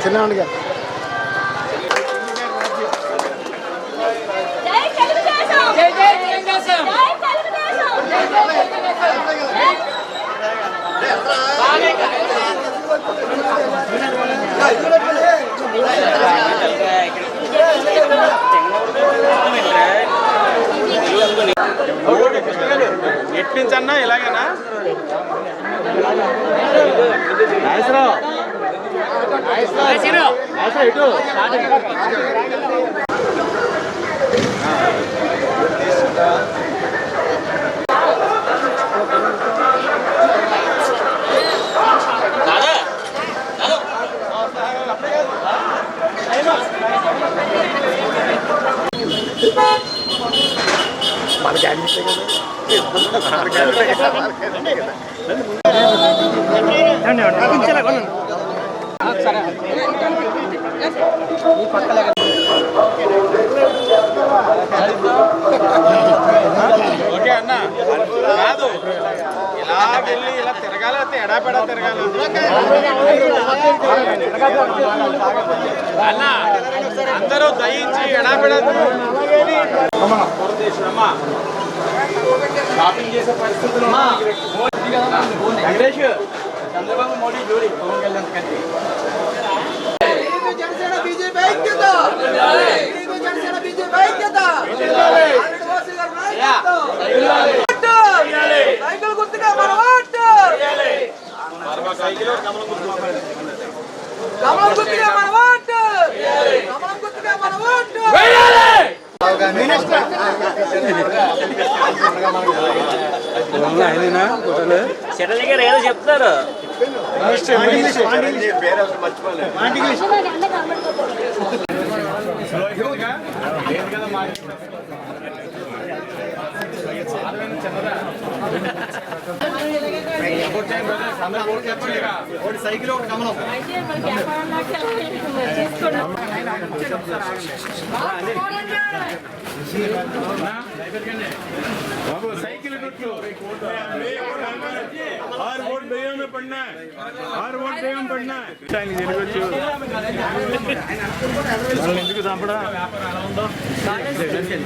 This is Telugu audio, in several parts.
చిన్నగా ఎట్టించన్నా ఇలాగేనా ఇటు మనకి ఓకే అన్న కాదు ఇలా వెళ్ళి ఇలా తిరగాలి ఎడాపెడా తిరగాలి అన్న అందరూ దయించి ఎడాపెడా షాపింగ్ చేసే పరిస్థితులు వెంకటేష్ చంద్రబాబు మోడీ జోడి పవన్ కళ్యాణ్ కంటే ఏదో చెప్తారు సైకిల్ ఒకటి కమలం बाबू साइकिल हर वोट दया में पढ़ना है हर वोट दया में पढ़ना है ఎందుకు చంపడా సైకిల్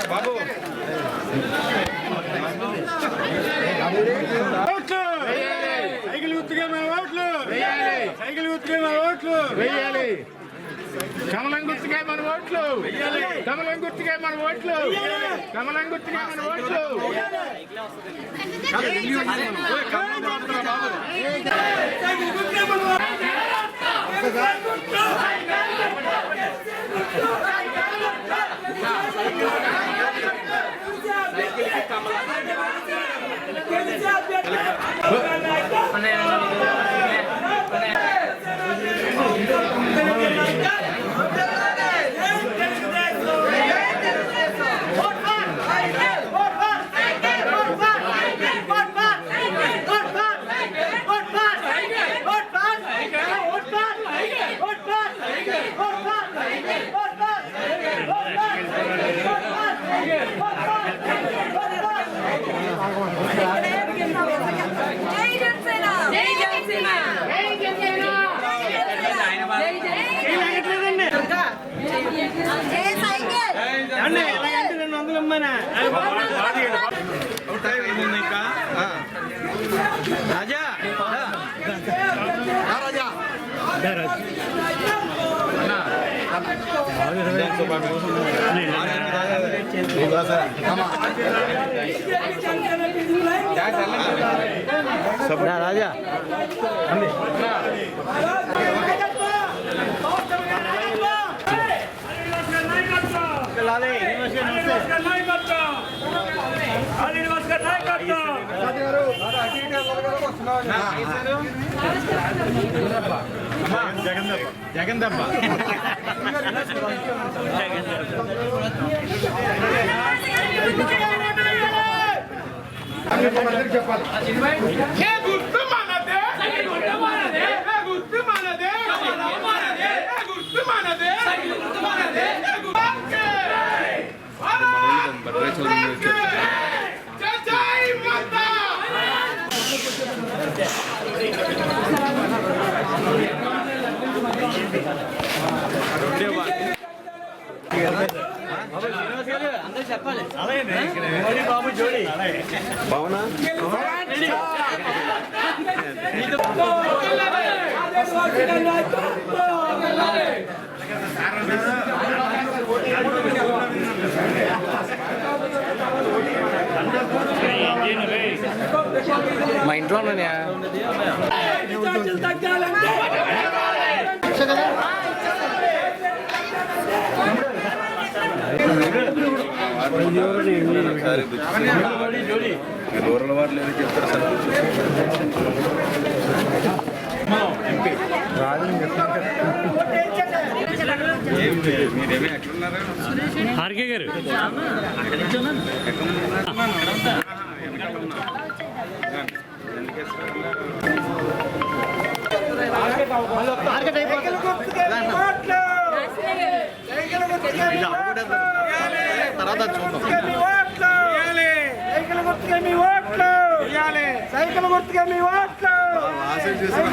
బాబు సైకిల్ గుర్తుగా మన ఓట్లు వేయాలి సైకిల్ గుర్తుగా మన ఓట్లు వేయాలి కమలం గుర్తుగా మన ఓట్లు వేయాలి కమలం గుర్తుగా మన ఓట్లు కమలం గుర్తుగా మన ఓట్లు రాజా రాజా జగందబ్బ మా ఇంట్లో రూరల్ వార్డులు ఏదో చెప్తారు సార్. మీరేమీ ఎట్లున్నారు ఆర్కే గారు తర్వాత చూద్దాం. సైకిల్ గుర్తుగా మీ ఓట్లు ఆశయం చేసిన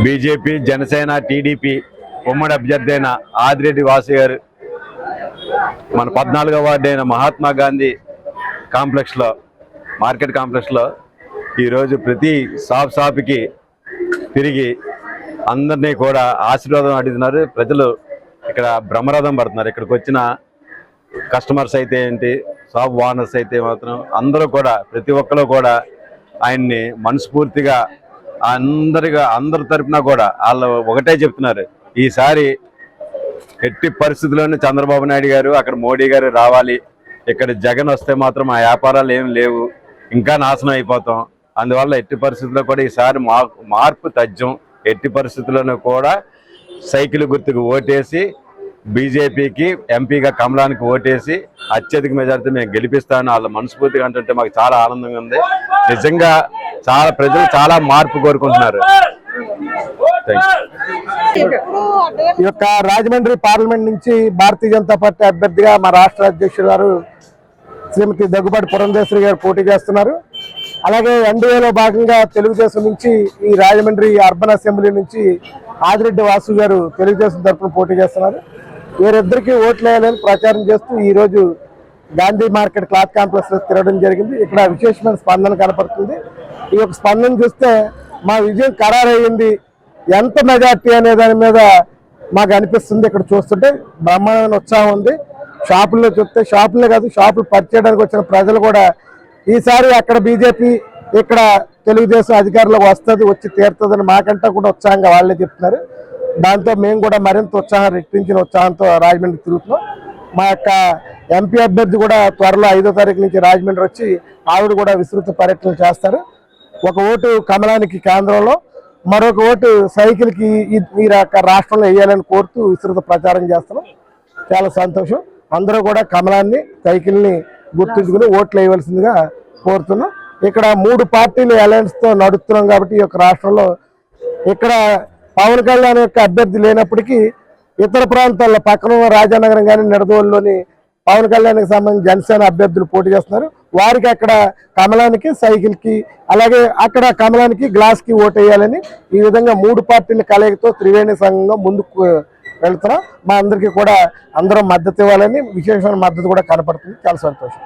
బీజేపీ, జనసేన, టీడీపీ ఉమ్మడి అభ్యర్థి అయిన ఆదిరెడ్డి వాసు గారు మన 14వ వార్డు అయిన మహాత్మా గాంధీ కాంప్లెక్స్లో, మార్కెట్ కాంప్లెక్స్లో ఈరోజు ప్రతి షాప్కి తిరిగి అందరినీ కూడా ఆశీర్వాదం అడుగుతున్నారు. ప్రజలు ఇక్కడ బ్రహ్మరథం పడుతున్నారు. ఇక్కడికి వచ్చిన కస్టమర్స్ అయితే ఏంటి, షాప్ ఓనర్స్ అయితే మాత్రం అందరూ కూడా, ప్రతి ఒక్కరు కూడా ఆయన్ని మనస్ఫూర్తిగా అందరి తరఫున కూడా వాళ్ళు ఒకటే చెప్తున్నారు, ఈసారి ఎట్టి పరిస్థితుల్లోనూ చంద్రబాబు నాయుడు గారు, అక్కడ మోడీ గారు రావాలి. ఇక్కడ జగన్ వస్తే మాత్రం ఆ వ్యాపారాలు ఏం లేవు, ఇంకా నాశనం అయిపోతాం. అందువల్ల ఎట్టి పరిస్థితుల్లో కూడా ఈసారి మార్పు తథ్యం. ఎట్టి పరిస్థితుల్లోనూ కూడా సైకిల్ గుర్తుకు ఓటేసి, బీజేపీకి ఎంపీగా కమలానికి ఓటేసి అత్యధిక మెజారిటీ మేము గెలిపిస్తాను వాళ్ళ మనస్ఫూర్తిగా అంటుంటే మాకు చాలా ఆనందంగా ఉంది. నిజంగా చాలా ప్రజలు చాలా మార్పు కోరుకుంటున్నారు. ఈ యొక్క రాజమండ్రి పార్లమెంట్ నుంచి భారతీయ జనతా పార్టీ అభ్యర్థిగా మా రాష్ట్ర అధ్యక్షుడు గారు శ్రీమతి దగ్గుబాటి పురంధేశ్వరి గారు పోటీ చేస్తున్నారు. అలాగే ఎన్డీఏలో భాగంగా తెలుగుదేశం నుంచి ఈ రాజమండ్రి అర్బన్ అసెంబ్లీ నుంచి ఆదిరెడ్డి వాసు గారు తెలుగుదేశం తరఫున పోటీ చేస్తున్నారు. వీరిద్దరికీ ఓట్లు వేయాలని ప్రచారం చేస్తూ ఈరోజు గాంధీ మార్కెట్ క్లాత్ కాంప్లెక్స్ లో తిరగడం జరిగింది. ఇక్కడ విశేషమైన స్పందన కనపడుతుంది. ఈ యొక్క స్పందన చూస్తే మా విజయం ఖరారయ్యింది, ఎంత మెజార్టీ అనే దాని మీద మాకు అనిపిస్తుంది. ఇక్కడ చూస్తుంటే బ్రహ్మాండమైన ఉత్సాహం ఉంది. షాపుల్లో చూస్తే, షాపులే కాదు షాపులు పరిచేయడానికి వచ్చిన ప్రజలు కూడా ఈసారి అక్కడ బీజేపీ, ఇక్కడ తెలుగుదేశం అధికారంలోకి వస్తుంది, వచ్చి తీరుతుందని మాకంటే కూడా ఉత్సాహంగా వాళ్ళే చెప్తున్నారు. దాంతో మేము కూడా మరింత ఉత్సాహం రెట్టించిన ఉత్సాహంతో రాజమండ్రి తిరుగుతున్నాం. మా యొక్క ఎంపీ అభ్యర్థి కూడా త్వరలో 5వ తారీఖు నుంచి రాజమండ్రి వచ్చి ఆవిడ కూడా విస్తృత పర్యటన చేస్తారు. ఒక ఓటు కమలానికి కేంద్రంలో, మరొక ఓటు సైకిల్కి ఈ రాష్ట్రంలో వేయాలని కోరుతూ విస్తృత ప్రచారం చేస్తున్నాం. చాలా సంతోషం. అందరూ కూడా కమలాన్ని, సైకిల్ని గుర్తుంచుకుని ఓట్లు వేయవలసిందిగా కోరుతున్నాం. ఇక్కడ 3 పార్టీలు అలయన్స్తో నడుస్తున్నాం కాబట్టి ఈ యొక్క రాష్ట్రంలో ఇక్కడ పవన్ కళ్యాణ్ యొక్క అభ్యర్థి లేనప్పటికీ ఇతర ప్రాంతాల్లో పక్కన రాజానగరం కానీ నిడదవోలులోని పవన్ కళ్యాణ్కి సంబంధించి జనసేన అభ్యర్థులు పోటీ చేస్తున్నారు. వారికి అక్కడ కమలానికి, సైకిల్కి, అలాగే అక్కడ కమలానికి, గ్లాస్కి ఓటు వేయాలని ఈ విధంగా 3 పార్టీల కలయికతో త్రివేణి సంఘంగా ముందుకు వెళ్తున్నాం. మా అందరికీ కూడా అందరం మద్దతు ఇవ్వాలని విశేషమైన మద్దతు కూడా కనపడుతుంది. చాలా సంతోషం.